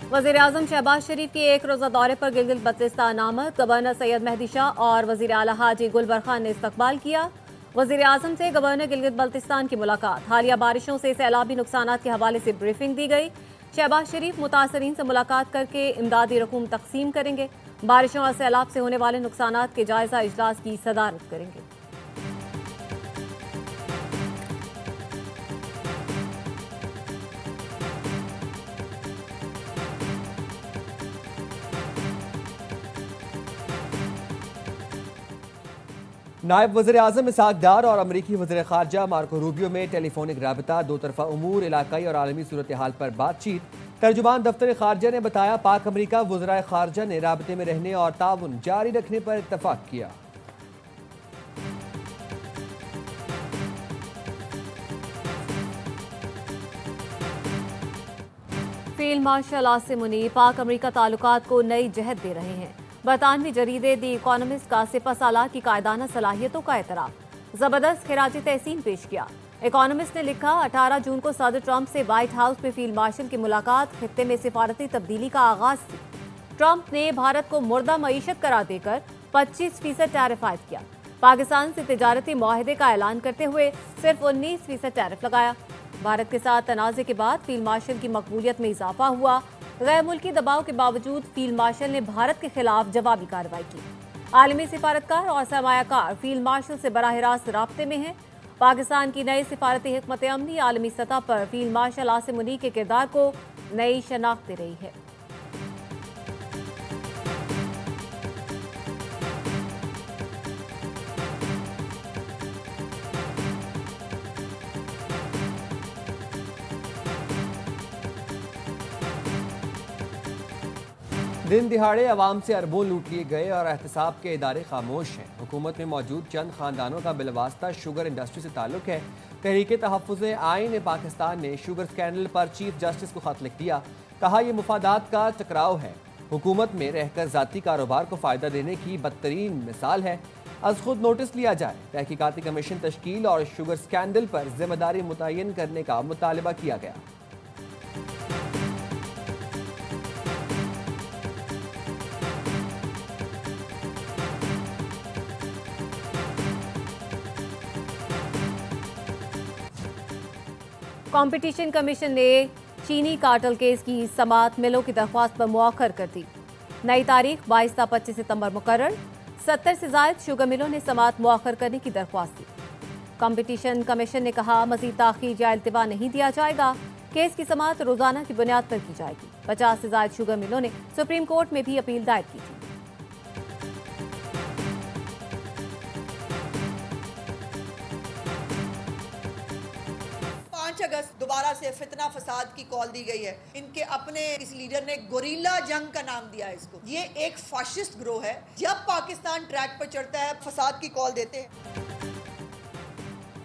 वज़ीर आज़म शहबाज शरीफ की एक रोज़ा दौरे पर गिलगित बल्तिस्तान आमद। गवर्नर सैयद मेहदी शाह और वज़ीर आला हाजी गुलबर खान ने इस्तकबाल किया। वज़ीर आज़म से गवर्नर गिलगित बल्तिस्तान की मुलाकात। हालिया बारिशों से सैलाबी नुकसानात के हवाले से ब्रीफिंग दी गई। शहबाज शरीफ मुतासरीन से मुलाकात करके इमदादी रकूम तकसीम करेंगे। बारिशों और सैलाब से होने वाले नुकसानात के जायजा इजलास की सदारत करेंगे। नायब वज़ीर आज़म इसहाक डार और अमरीकी वज़ीर ख़ारजा मार्को रूबियो में टेलीफोनिक राबता, दो तरफ़ा उमूर, इलाकाई और आलमी सूरत हाल पर बातचीत। तर्जुमान दफ्तर ख़ारजा ने बताया, पाक अमरीका वज़राए ख़ारजा ने राबते में रहने और ताउन जारी रखने पर इत्तफ़ाक़ किया। फील्ड मार्शल आसिम मुनीर पाक अमरीका ताल्लुकात को नई जहत दे रहे हैं। बरतानवी जरीदे दी इकोनॉमिस्ट का सिपा सालार की कायदाना सलाहियतों का एतराफ़। जबरदस्त खिराजी तहसीन पेश किया। इकोनॉमिस्ट ने लिखा, 18 जून को सदर ट्रंप से व्हाइट हाउस में फील्ड मार्शल की मुलाकात खित्ते में सिफारती तब्दीली का आगाज थी। ट्रंप ने भारत को मुर्दा मईशत करार देकर 25% टैरिफ आयद किया। पाकिस्तान से तिजारती मुआहदे का ऐलान करते हुए सिर्फ 19% टैरिफ लगाया। भारत के साथ तनाज़े के बाद फील्ड मार्शल की मकबूलियत में इजाफा हुआ। गैर मुल्की दबाव के बावजूद फील्ड मार्शल ने भारत के खिलाफ जवाबी कार्रवाई की। आलमी सिफारतकार और सरमायाकार फील्ड मार्शल से बराह रास्त राब्ते में हैं। पाकिस्तान की नई सिफारती हिकमत अमली आलमी सतह पर फील्ड मार्शल आसिम मुनीर के किरदार को नई शनाख्त दे रही है। दिन दिहाड़े अवाम से अरबों लूट लिए गए और एहतसाब के इदारे खामोश हैं। हुकूमत में मौजूद चंद खानदानों का बिलवास्ता शुगर इंडस्ट्री से ताल्लुक है। तहरीक तहफ़्फ़ुज़ आईन पाकिस्तान ने शुगर स्कैंडल पर चीफ जस्टिस को खत लिख दिया। कहा, यह मुफादात का टकराव है। हुकूमत में रहकर ज़ाती कारोबार को फ़ायदा देने की बदतरीन मिसाल है। अज खुद नोटिस लिया जाए। तहकीकाती कमीशन तश्कील और शुगर स्कैंडल पर जिम्मेदारी मुतय्यन करने का मुतालबा किया गया। कंपटीशन कमीशन ने चीनी कार्टल केस की समाअत मिलों की दरख्वास्त पर मुअख्खर कर दी। नई तारीख 22 से 25 सितंबर मुकर्रर। 70 से ज़ायद शुगर मिलों ने समाअत मुअख्खर करने की दरख्वास्त दी। कंपटीशन कमीशन ने कहा, मज़ीद ताख़ीर या इल्तिवा नहीं दिया जाएगा। केस की समाअत रोजाना की बुनियाद पर की जाएगी। 50 से ज़ायद शुगर मिलों ने सुप्रीम कोर्ट में भी अपील दायर की थी। 5 अगस्त दोबारा से फितना फसाद की कॉल दी गई है। इनके अपने इस लीडर ने गोरिल्ला जंग का नाम दिया है इसको। ये एक फाशिस्ट ग्रोह है। जब पाकिस्तान ट्रैक पर चढ़ता है फसाद की कॉल देते हैं।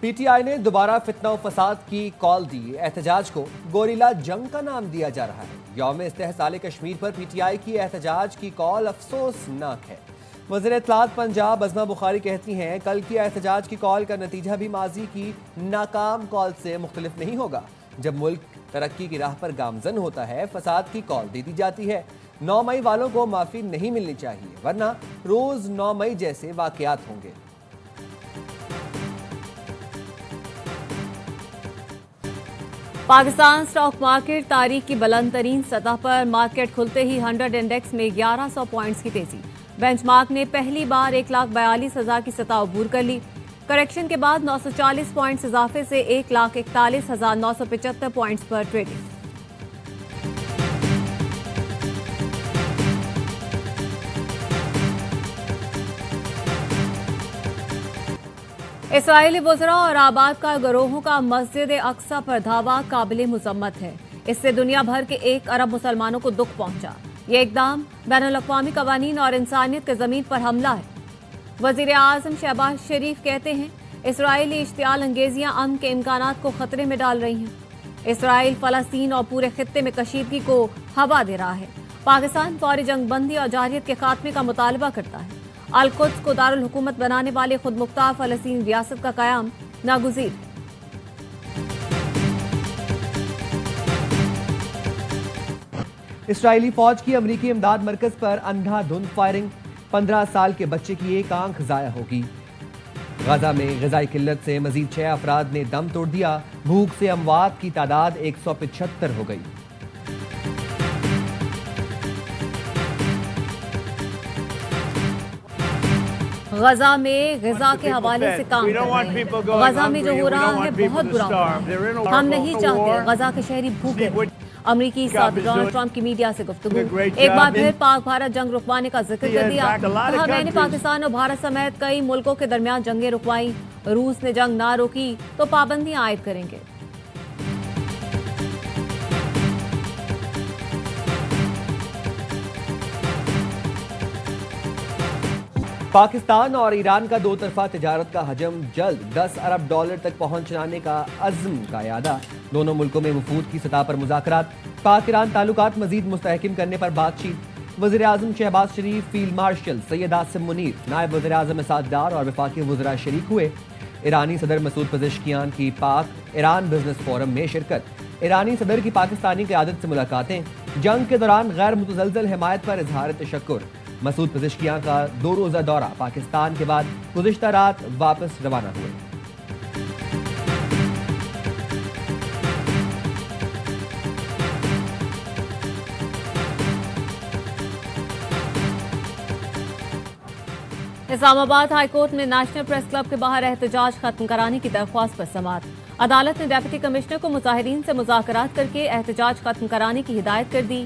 पीटीआई ने दोबारा फितना और फसाद की कॉल दी। एहतजाज को गोरिल्ला जंग का नाम दिया जा रहा है। यौम इस्तेहसाल कश्मीर पर पीटीआई की एहतजाज की कॉल अफसोसनाक है। वज़ीर इत्तलात पंजाब अज़मा बुखारी कहती हैं, कल की एहतजाज की कॉल का नतीजा भी माजी की नाकाम कॉल से मुख्तलिफ नहीं होगा। जब मुल्क तरक्की की राह पर गामजन होता है, फसाद की कॉल दे दी जाती है। 9 मई वालों को माफ़ी नहीं मिलनी चाहिए, वरना रोज़ 9 मई जैसे वाक़यात होंगे। पाकिस्तान स्टॉक मार्केट तारीख की बुलंद तरीन सतह पर। मार्केट खुलते ही 100 इंडेक्स में 1100 पॉइंट्स की तेजी। बेंचमार्क ने पहली बार 1,42,000 की सतह अबूर कर ली। करेक्शन के बाद 940 पॉइंट्स इजाफे से 1,41,975 पॉइंट्स पर ट्रेडिंग। इसराइली वज़रा और आबाद का गिरोहों का मस्जिद अक्सा पर धावा काबिल मुज़म्मत है। इससे दुनिया भर के 1 अरब मुसलमानों को दुख पहुंचा। ये इकदाम बैनुल-अक़वामी कवानीन और इंसानियत के ज़मीन पर हमला है। वज़ीर आज़म शहबाज शरीफ कहते हैं, इसराइली इश्तियाल अंगेजियां अमन के इम्कानात को खतरे में डाल रही हैं। इसराइल फ़लस्तीन और पूरे खित्ते में कशीदगी को हवा दे रहा है। पाकिस्तान फौरी जंगबंदी और जारहियत के खात्मे का मुतालबा करता है। अल-कुद्स को दारुल हुकूमत बनाने वाले खुद मुख्तार फ़लस्तीन रियासत का क़याम नागुज़ीर है। इसराइली फौज की अमरीकी इमदाद मरकज पर अंधाधुंध फायरिंग, 15 साल के बच्चे की एक आंख जाया होगी। गाजा में ग़िज़ाई किल्लत से मजीद 6 अफराद ने दम तोड़ दिया। भूख से अमवात की तादाद 175 हो गई। गजा में ग़िज़ा के हवाले से काम कर रहे हैं। गजा में जो हो रहा है बहुत बुरा हो रहा है। हम नहीं चाहते गजा के शहरी भूखे रहें। अमरीकी सदर डोनाल्ड ट्रंप की मीडिया से गुफ्तगू। एक बार फिर पाक भारत जंग रुकवाने का जिक्र कर दिया। कहा मैंने पाकिस्तान और भारत समेत कई मुल्कों के दरमियान जंगें रुकवाई। रूस ने जंग ना रोकी तो पाबंदियां आयद करेंगे। पाकिस्तान और ईरान का दो तरफा तिजारत का हजम जल्द 10 अरब डॉलर तक पहुंचाने का अज़्म का यादा। दोनों मुल्कों में वफूद की सतह पर मुज़ाकरात। पाक ईरान ताल्लुकात मजीद मुस्तहकम करने पर बातचीत। वज़ीर आज़म शहबाज शरीफ, फील्ड मार्शल सैयद आसिम मुनीर, नायब वज़ीर आज़म असाद डार और वफाकी वज़रा शरीक हुए। ईरानी सदर मसूद पज़ेश्कियान की पाक ईरान बिजनेस फोरम में शिरकत। ईरानी सदर की पाकिस्तानी क़यादत से मुलाकातें। जंग के दौरान गैर मुतज़लज़ल हिमायत पर इजहार तशक्कुर। मसूद पज़ेश्कियान का 2 रोज़ा दौरा पाकिस्तान के बाद गुज़िश्ता रात वापस रवाना हुए। इस्लामाबाद हाईकोर्ट में नेशनल प्रेस क्लब के बाहर एहतजाज खत्म कराने की दरख्वास्त पर समाअत। अदालत ने डिप्टी कमिश्नर को मुजाहिरीन से मुज़ाकरात करके एहतजाज खत्म कराने की हिदायत कर दी।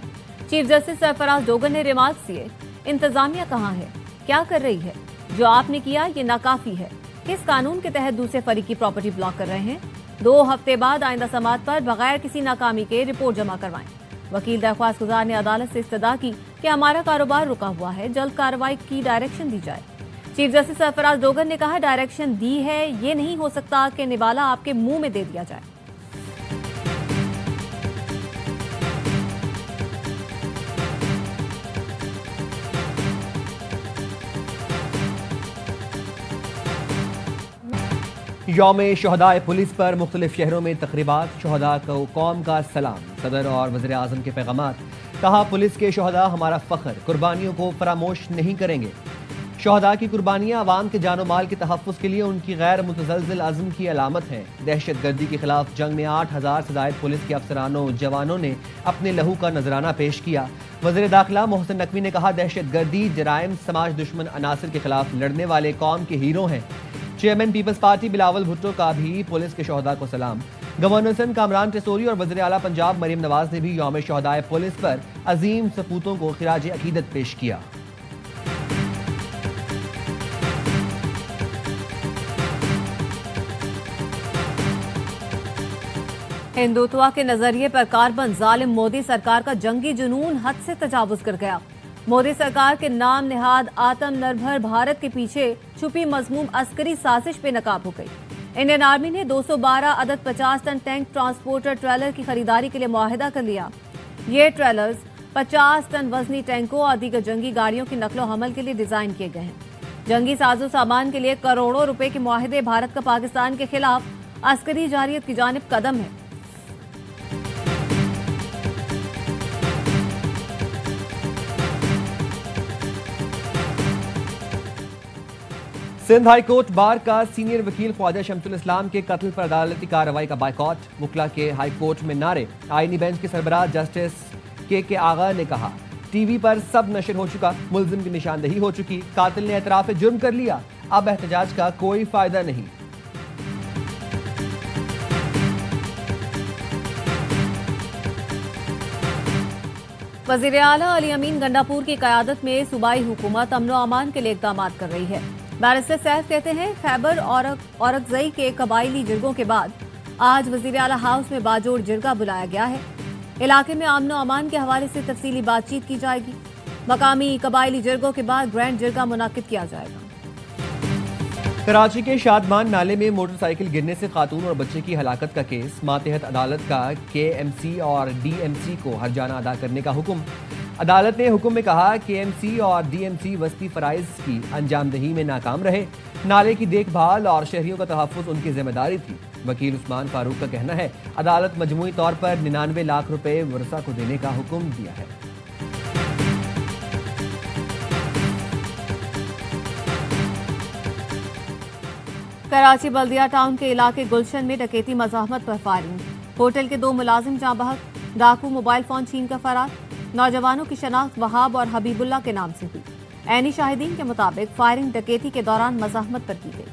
चीफ जस्टिस सरफराज डोगर ने रिमार्क दिए, इंतजामिया कहाँ है, क्या कर रही है, जो आपने किया ये नाकाफी है। किस कानून के तहत दूसरे फरीक की प्रॉपर्टी ब्लॉक कर रहे हैं। 2 हफ्ते बाद आइंदा समाअत पर बगैर किसी नाकामी के रिपोर्ट जमा करवाएं। वकील दरख्वास्त गुजार ने अदालत से इस्तदा की कि हमारा कारोबार रुका हुआ है, जल्द कार्रवाई की डायरेक्शन दी जाए। चीफ जस्टिस सरफराज डोगर ने कहा, डायरेक्शन दी है, ये नहीं हो सकता कि निवाला आपके मुंह में दे दिया जाए। यौम शहदाए पुलिस पर मुख्तलिफ शहरों में तकरीबात। शहदा को कौम का सलाम। सदर और वज़ीर आज़म के पैगामात। कहा, पुलिस के शहदा हमारा फ़ख्र, कुर्बानियों को फरामोश नहीं करेंगे। शहदा की कुर्बानियाँ अवाम के जानो माल के तहफ़्फ़ुज़ के लिए उनकी गैर मुतज़लज़िल अज़्म की अलामत है। दहशत गर्दी के खिलाफ जंग में 8000 से ज़ायद पुलिस के अफसरानों जवानों ने अपने लहू का नजराना पेश किया। वज़ीर दाखिला मोहसिन नकवी ने कहा, दहशत गर्दी जराइम समाज दुश्मन अनासर के खिलाफ लड़ने वाले कौम के हीरो हैं। Chairman peoples party Bilawal Bhutto का भी पुलिस के शहदा को सलाम। गवर्नर सिंध कामरान टेसोरी और वज़ीर आला पंजाब मरीम नवाज ने भी यौम शहदाए पुलिस पर अजीम सपूतों को खिराज अकीदत पेश किया। हिंदुत्व के नजरिए पर कारबंद जालिम मोदी सरकार का जंगी जुनून हद से तजावुज कर गया। मोदी सरकार के नाम निहाद आत्मनिर्भर भारत के पीछे छुपी मजमूम अस्करी साजिश बेनकाब हो गई। इंडियन आर्मी ने 212 अदद 50 टन टैंक ट्रांसपोर्टर ट्रेलर की खरीदारी के लिए मुआहिदा कर लिया। ये ट्रेलर्स 50 टन वजनी टैंकों और दीगर जंगी गाड़ियों की नकलो हमल के लिए डिजाइन किए गए हैं। जंगी साजो सामान के लिए करोड़ों रुपए के मुआहिदे भारत का पाकिस्तान के खिलाफ अस्करी जारियत की जानिब कदम है। सिंध हाई कोर्ट बार का सीनियर वकील ख्वाजा शमसुल इस्लाम के कत्ल पर अदालती कार्रवाई का बायकॉट। मुखला के हाई कोर्ट में नारे। आईनी बेंच के सरबराह जस्टिस के आगा ने कहा, टीवी पर सब नशर हो चुका, मुल्जिम की निशानदेही हो चुकी, कातिल ने एतराफ जुर्म कर लिया, अब एहतजाज का कोई फायदा नहीं। वज़ीर आला अली अमीन गंडापुर की क़यादत में सूबाई हुकूमत अमन व अमान के लिए इक़दाम कर रही है। बैरिस्टर सैफ कहते हैं, खैबर औरकज़ई के कबायली जिरगों के बाद आज वज़ीर आला हाउस में बाजोड़ जिरगा बुलाया गया है। इलाके में अमन व अमान के हवाले से तफसीली बातचीत की जाएगी। मकामी कबायली जिरगों के बाद ग्रैंड जिरगा मुनाकिद किया जाएगा। कराची के शादमान नाले में मोटरसाइकिल गिरने से खातून और बच्चे की हलाकत का केस। मातहत अदालत का KMC और DMC को हर्जाना अदा करने का हुक्म। अदालत ने हुक्म में कहा, KMC और DMC वस्ती फराइज की अंजामदही में नाकाम रहे। नाले की देखभाल और शहरियों का तहफ़्फ़ुज़ उनकी जिम्मेदारी थी। वकील उस्मान फारूक का कहना है, अदालत मजमूई तौर पर 99 लाख रुपए वरसा को देने का हुक्म दिया है। कराची बल्दिया टाउन के इलाके गुलशन में डकैती मज़ाहमत पर फायरिंग। होटल के 2 मुलाजिम जाँ बहक, डाकू मोबाइल फोन छीन कर फरार। नौजवानों की शनाख्त वहाब और हबीबुल्ला के नाम से हुई। ऐनी शाहिदीन के मुताबिक फायरिंग डकैती के दौरान मज़ाहमत पर की गई।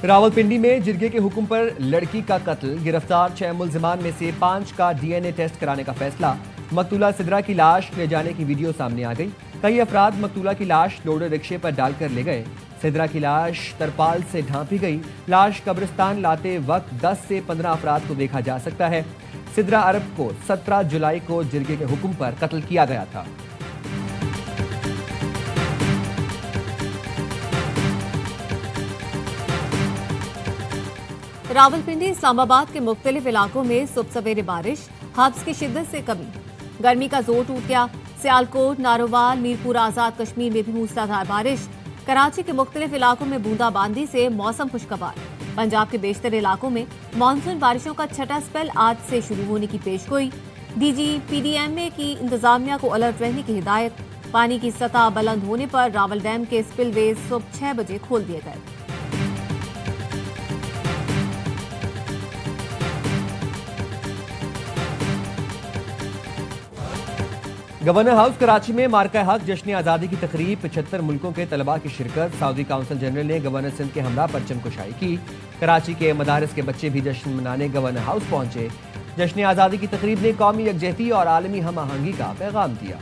रावलपिंडी में जिरगे के हुक्म पर लड़की का कत्ल, गिरफ्तार 6 मुल्जिमान में से 5 का डीएनए टेस्ट कराने का फैसला। मकतूला सिद्रा की लाश ले जाने की वीडियो सामने आ गई। कई अफराद मकतूला की लाश लोडर रिक्शे पर डालकर ले गए। सिद्रा की लाश तरपाल से ढांपी गई। लाश कब्रिस्तान लाते वक्त 10 से 15 अफराद को देखा जा सकता है। सिद्रा अरब को 17 जुलाई को जिरगे के हुक्म पर कत्ल किया गया था। रावलपिंडी इस्लामाबाद के मुख्तलिफ इलाकों में सुबह सवेरे बारिश, हब्स की शिद्दत से कमी। गर्मी का जोर टूट गया। सियालकोट, नारोवाल, मीरपुर आजाद कश्मीर में भी मूसलाधार बारिश। कराची के मुख्तलिफ इलाकों में बूंदाबांदी से मौसम खुशगवार। पंजाब के बेशतर इलाकों में मानसून बारिशों का छठा स्पेल आज से शुरू होने की पेशगोई। डीजी पीडीएमए की इंतजामिया को अलर्ट रहने की हिदायत। पानी की सतह बुलंद होने पर रावल डैम के स्पिलवेज सुबह 6 बजे खोल दिए गए। गवर्नर हाउस कराची में मार्का हक जश्न आज़ादी की तकरीब, 75 मुल्कों के तलबा की शिरकत। सऊदी काउंसिल जनरल ने गवर्नर सिंध के हमरा परचम कुशाई की। कराची के मदारिस के बच्चे भी जश्न मनाने गवर्नर हाउस पहुंचे। जश्न आज़ादी की तकरीब ने कौमी यकजहती और आलमी हम आहंगी का पैगाम दिया।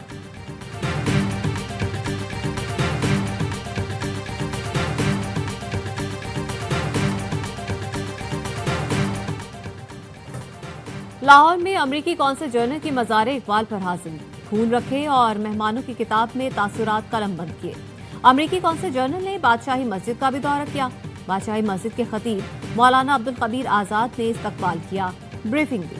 लाहौर में अमरीकी कौंसल जनरल की मज़ार इकबाल पर हाजिरी। खून रखे और मेहमानों की किताब में तासुरात कलम बंद किए। अमरीकी कौंसल जनरल ने बादशाही मस्जिद का भी दौरा किया। बादशाही मस्जिद के खतीब मौलाना अब्दुल कबीर आजाद ने इस्तकबाल किया, ब्रीफिंग दी।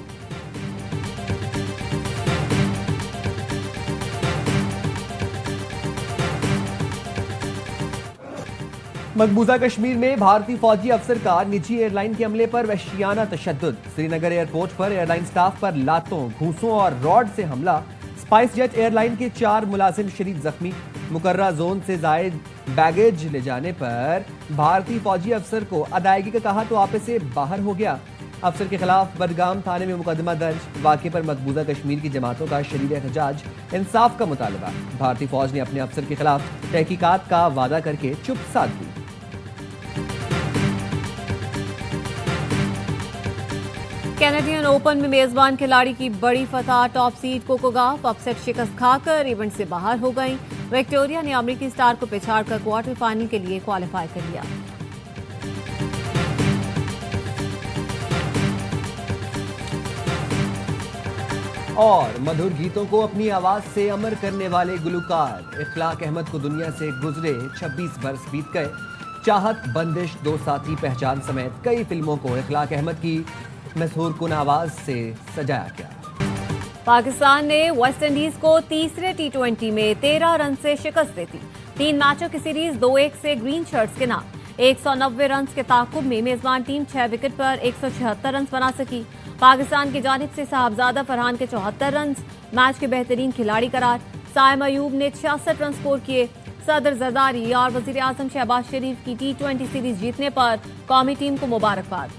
मकबूजा कश्मीर में भारतीय फौजी अफसर का निजी एयरलाइन के अमले पर वहशियाना तशद्दुद। श्रीनगर एयरपोर्ट पर एयरलाइन स्टाफ पर लातों, घूंसों और रॉड से हमला। स्पाइस जेट एयरलाइन के 4 मुलाजिम शदीद जख्मी। मुकर्रा जोन से जायद बैगेज ले जाने पर भारतीय फौजी अफसर को अदायगी का कहा तो आपे से बाहर हो गया। अफसर के खिलाफ बडगाम थाने में मुकदमा दर्ज। वाक़े पर मकबूजा कश्मीर की जमातों का शदीद एहतजाज, इंसाफ का मुतालबा। भारतीय फौज ने अपने अफसर के खिलाफ तहकीकात का वादा करके चुप साध दी। कैनेडियन ओपन में मेजबान खिलाड़ी की बड़ी फतह। Top seed Coco Gauff upset शिकस्त खाकर इवेंट से बाहर हो गई। विक्टोरिया ने अमेरिकी स्टार को पिछाड़कर क्वार्टर फाइनल के लिए क्वालिफाई कर लिया। और मधुर गीतों को अपनी आवाज से अमर करने वाले गुलकार इखलाक अहमद को दुनिया से गुजरे 26 बरस बीत गए। चाहत, बंदिश, दो साथी, पहचान समेत कई फिल्मों को इखलाक अहमद की मशहूर कुन आवाज से सजाया गया। पाकिस्तान ने वेस्ट इंडीज को तीसरे टी20 में 13 रन से शिकस्त दी थी। 3 मैचों की सीरीज 2-1 से ग्रीन शर्ट्स के नाम। 190 रन के ताकुब में मेजबान टीम 6 विकेट पर 176 रन बना सकी। पाकिस्तान की जानिब से साहबजादा फरहान के 74 रन मैच के बेहतरीन खिलाड़ी करार। साइम अयूब ने 66 रन स्कोर किए। सदर जरदारी और वजीर आजम शहबाज शरीफ की टी20 सीरीज जीतने पर कौमी टीम को मुबारकबाद।